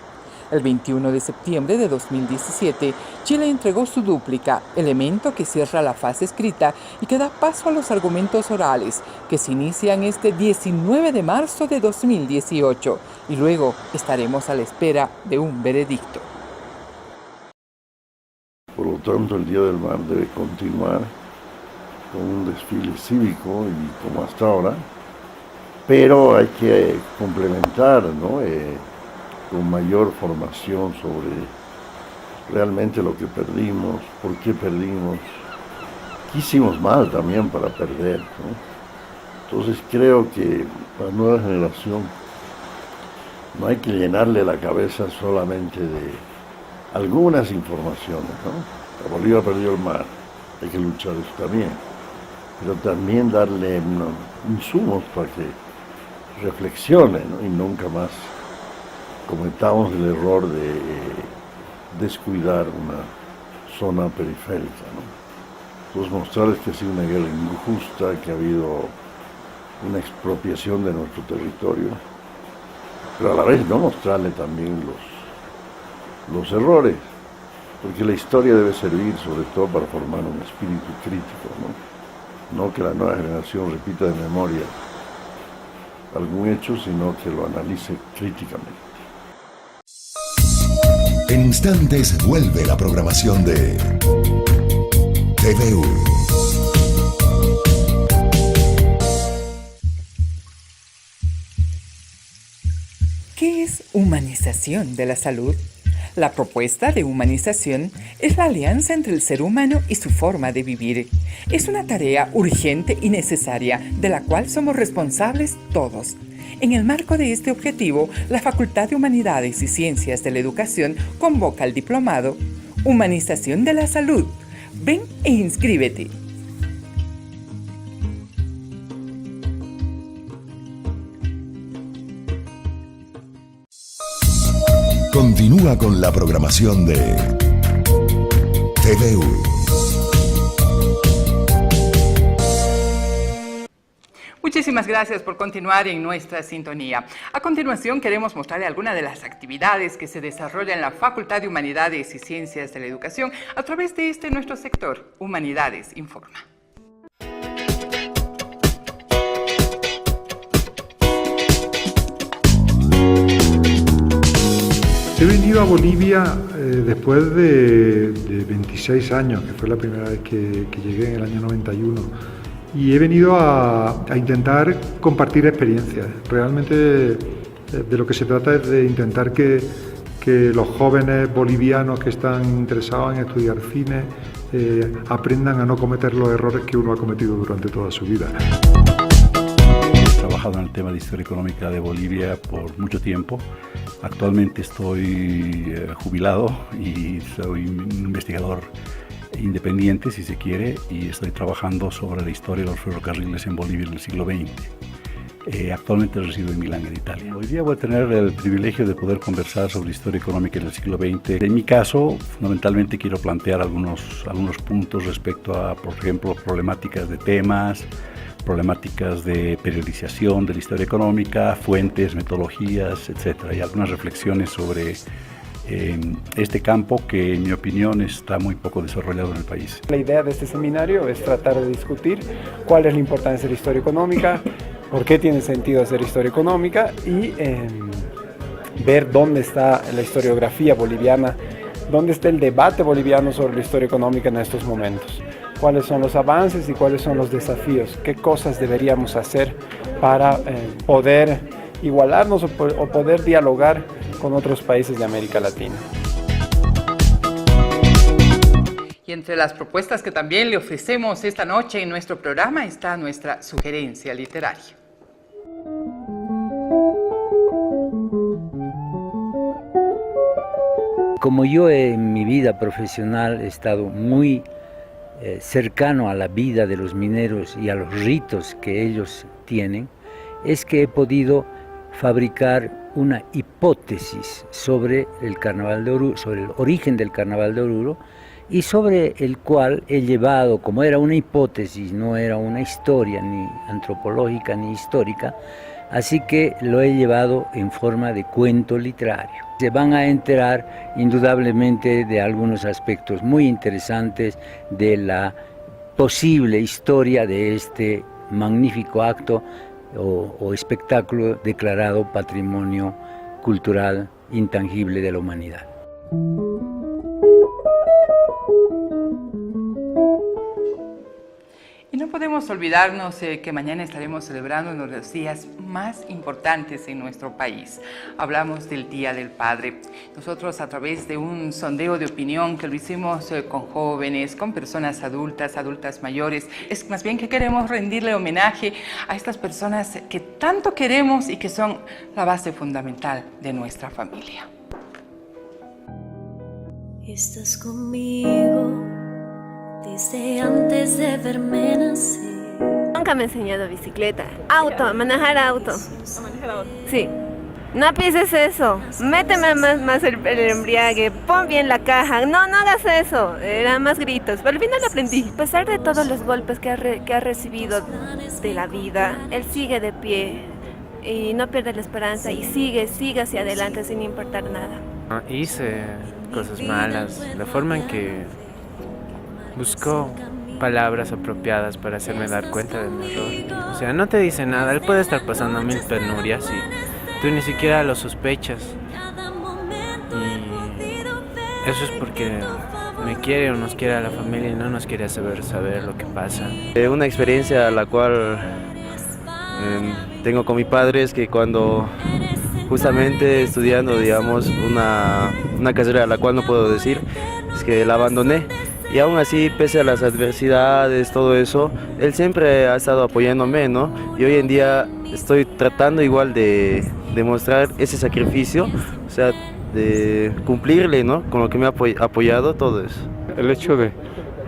Speaker 8: El 21 de septiembre de 2017, Chile entregó su dúplica, elemento que cierra la fase escrita y que da paso a los argumentos orales, que se inician este 19 de marzo de 2018, y luego estaremos a la espera de un veredicto.
Speaker 9: Por lo tanto, el Día del Mar debe continuar con un desfile cívico y como hasta ahora, pero hay que complementar, ¿no? Con mayor formación sobre realmente lo que perdimos, por qué perdimos, qué hicimos mal también para perder, ¿no? Entonces creo que para la nueva generación no hay que llenarle la cabeza solamente de algunas informaciones, ¿no? Bolívar perdió el mar, hay que luchar eso también, pero también darle insumos para que reflexione, ¿no? Y nunca más cometamos el error de descuidar una zona periférica, ¿no? Entonces mostrarles que ha sido una guerra injusta, que ha habido una expropiación de nuestro territorio, pero a la vez no mostrarle también los errores, porque la historia debe servir sobre todo para formar un espíritu crítico, ¿no? No que la nueva generación repita de memoria algún hecho, sino que lo analice críticamente.
Speaker 10: En instantes vuelve la programación de TVU.
Speaker 8: ¿Qué es humanización de la salud? La propuesta de humanización es la alianza entre el ser humano y su forma de vivir. Es una tarea urgente y necesaria de la cual somos responsables todos. En el marco de este objetivo, la Facultad de Humanidades y Ciencias de la Educación convoca al diplomado Humanización de la Salud. Ven e inscríbete.
Speaker 10: Continúa con la programación de TVU.
Speaker 1: Muchísimas gracias por continuar en nuestra sintonía. A continuación queremos mostrarle algunas de las actividades que se desarrollan en la Facultad de Humanidades y Ciencias de la Educación a través de nuestro sector, Humanidades Informa.
Speaker 11: He venido a Bolivia después de 26 años, que fue la primera vez que llegué en el año 91. Y he venido a intentar compartir experiencias. Realmente de lo que se trata es de intentar que los jóvenes bolivianos que están interesados en estudiar cine aprendan a no cometer los errores que uno ha cometido durante toda su vida.
Speaker 12: He trabajado en el tema de historia económica de Bolivia por mucho tiempo. Actualmente estoy jubilado y soy un investigador independiente, si se quiere, y estoy trabajando sobre la historia de los ferrocarriles en Bolivia en el siglo XX. Actualmente resido en Milán, en Italia. Hoy día voy a tener el privilegio de poder conversar sobre historia económica en el siglo XX. En mi caso, fundamentalmente quiero plantear algunos puntos respecto a, por ejemplo, problemáticas de temas, problemáticas de periodización de la historia económica, fuentes, metodologías, etc. Y algunas reflexiones sobre este campo que, en mi opinión, está muy poco desarrollado en el país.
Speaker 13: La idea de este seminario es tratar de discutir cuál es la importancia de la historia económica, por qué tiene sentido hacer historia económica y ver dónde está la historiografía boliviana, dónde está el debate boliviano sobre la historia económica en estos momentos. Cuáles son los avances y cuáles son los desafíos, qué cosas deberíamos hacer para poder igualarnos o poder dialogar con otros países de América Latina.
Speaker 1: Y entre las propuestas que también le ofrecemos esta noche en nuestro programa está nuestra sugerencia literaria.
Speaker 14: Como yo en mi vida profesional he estado muy cercano a la vida de los mineros y a los ritos que ellos tienen, es que he podido fabricar una hipótesis sobre el Carnaval de Oruro, sobre el origen del Carnaval de Oruro, y sobre el cual he llevado, como era una hipótesis, no era una historia ni antropológica ni histórica, así que lo he llevado en forma de cuento literario. Se van a enterar indudablemente de algunos aspectos muy interesantes de la posible historia de este magnífico acto o espectáculo declarado Patrimonio Cultural Intangible de la Humanidad.
Speaker 1: Y no podemos olvidarnos que mañana estaremos celebrando uno de los días más importantes en nuestro país. Hablamos del Día del Padre. Nosotros, a través de un sondeo de opinión que lo hicimos con jóvenes, con personas adultas, adultas mayores, es más bien que queremos rendirle homenaje a estas personas que tanto queremos y que son la base fundamental de nuestra familia.
Speaker 15: Estás conmigo desde antes de verme nacer.
Speaker 16: Nunca me he enseñado bicicleta. A manejar auto. Sí. No pises eso. Méteme más el embriague. Pon bien la caja. No hagas eso. Eran más gritos. Pero al final aprendí. A pesar de todos los golpes que ha recibido de la vida, él sigue de pie y no pierde la esperanza y sigue hacia adelante sin importar nada.
Speaker 17: Hice cosas malas. La forma en que buscó palabras apropiadas para hacerme dar cuenta de mi error. O sea, no te dice nada, él puede estar pasando mil penurias y tú ni siquiera lo sospechas. Y eso es porque me quiere o nos quiere a la familia y no nos quiere saber lo que pasa.
Speaker 18: Una experiencia a la cual tengo con mi padre es que cuando justamente estudiando, digamos, una carrera a la cual no puedo decir, es que la abandoné. Y aún así, pese a las adversidades, todo eso, él siempre ha estado apoyándome, ¿no? Y hoy en día estoy tratando igual de demostrar ese sacrificio, o sea, de cumplirle, ¿no? Con lo que me ha apoyado, todo eso.
Speaker 19: El hecho de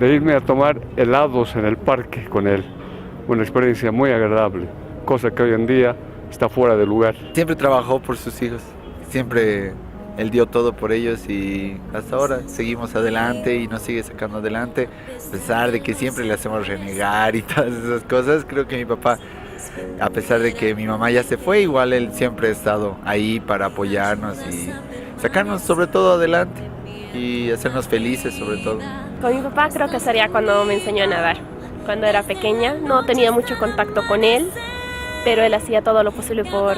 Speaker 19: irme a tomar helados en el parque con él, una experiencia muy agradable, cosa que hoy en día está fuera de lugar.
Speaker 20: Siempre trabajó por sus hijos, siempre él dio todo por ellos y hasta ahora seguimos adelante y nos sigue sacando adelante, a pesar de que siempre le hacemos renegar y todas esas cosas. Creo que mi papá, a pesar de que mi mamá ya se fue, igual él siempre ha estado ahí para apoyarnos y sacarnos sobre todo adelante y hacernos felices sobre todo.
Speaker 21: Con mi papá creo que sería cuando me enseñó a nadar. Cuando era pequeña no tenía mucho contacto con él, pero él hacía todo lo posible por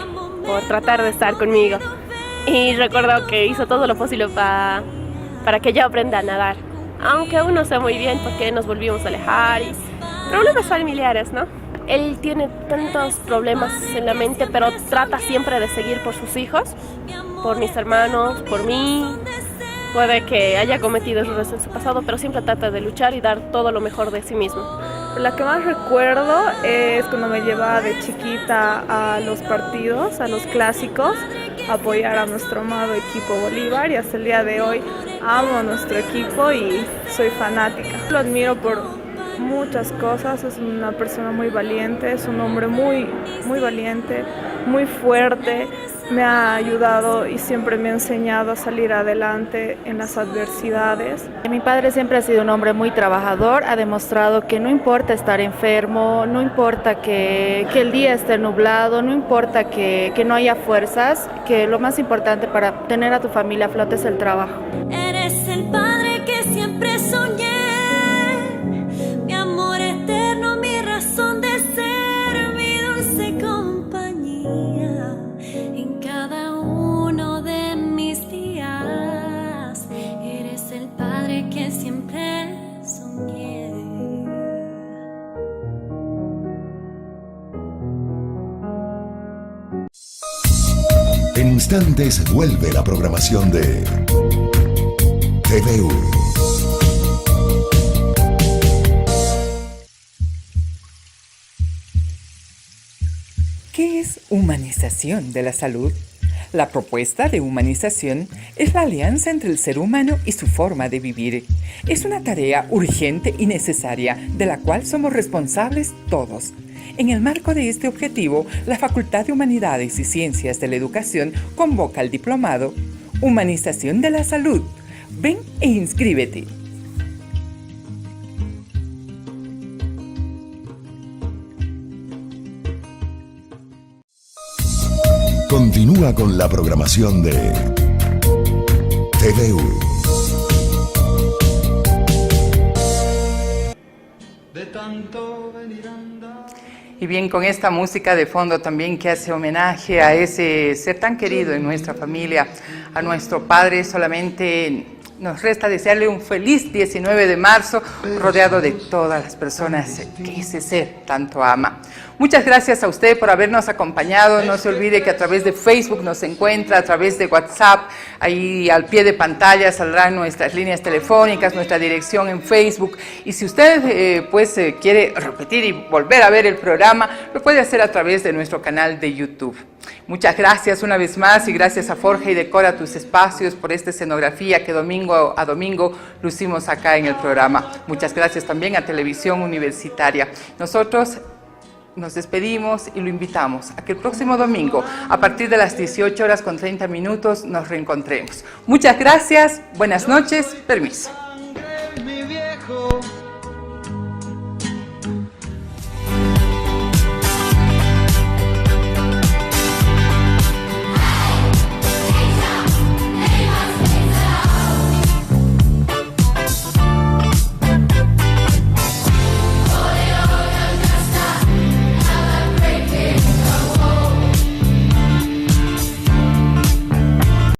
Speaker 21: tratar de estar conmigo. Y recuerdo que hizo todo lo posible para que yo aprenda a nadar. Aunque aún no sé muy bien por qué nos volvimos a alejar y problemas familiares, ¿no? Él tiene tantos problemas en la mente, pero trata siempre de seguir por sus hijos, por mis hermanos, por mí. Puede que haya cometido errores en su pasado, pero siempre trata de luchar y dar todo lo mejor de sí mismo.
Speaker 22: La que más recuerdo es cuando me llevaba de chiquita a los partidos, a los clásicos, a apoyar a nuestro amado equipo Bolívar, y hasta el día de hoy amo a nuestro equipo y soy fanática. Lo admiro por muchas cosas, es una persona muy valiente, es un hombre muy valiente, muy fuerte. Me ha ayudado y siempre me ha enseñado a salir adelante en las adversidades.
Speaker 23: Mi padre siempre ha sido un hombre muy trabajador, ha demostrado que no importa estar enfermo, no importa que el día esté nublado, no importa que no haya fuerzas, que lo más importante para tener a tu familia a flote es el trabajo.
Speaker 15: Eres el padre que siempre soñé, mi amor eterno, mi razón de ser, mi dulce compañía. En cada uno de mis días, eres el padre que siempre soñé.
Speaker 10: En instantes vuelve la programación de TVU.
Speaker 8: ¿Qué es humanización de la salud? La propuesta de humanización es la alianza entre el ser humano y su forma de vivir. Es una tarea urgente y necesaria de la cual somos responsables todos. En el marco de este objetivo, la Facultad de Humanidades y Ciencias de la Educación convoca al diplomado Humanización de la Salud. Ven e inscríbete.
Speaker 10: Continúa con la programación de TVU.
Speaker 1: Y bien, con esta música de fondo también que hace homenaje a ese ser tan querido en nuestra familia, a nuestro padre, solamente nos resta desearle un feliz 19 de marzo, rodeado de todas las personas que ese ser tanto ama. Muchas gracias a usted por habernos acompañado. No se olvide que a través de Facebook nos encuentra, a través de WhatsApp, ahí al pie de pantalla saldrán nuestras líneas telefónicas, nuestra dirección en Facebook. Y si usted quiere repetir y volver a ver el programa, lo puede hacer a través de nuestro canal de YouTube. Muchas gracias una vez más y gracias a Forja y Decora Tus Espacios por esta escenografía que domingo a domingo lucimos acá en el programa. Muchas gracias también a Televisión Universitaria. Nosotros nos despedimos y lo invitamos a que el próximo domingo, a partir de las 18:30 nos reencontremos. Muchas gracias, buenas noches, permiso.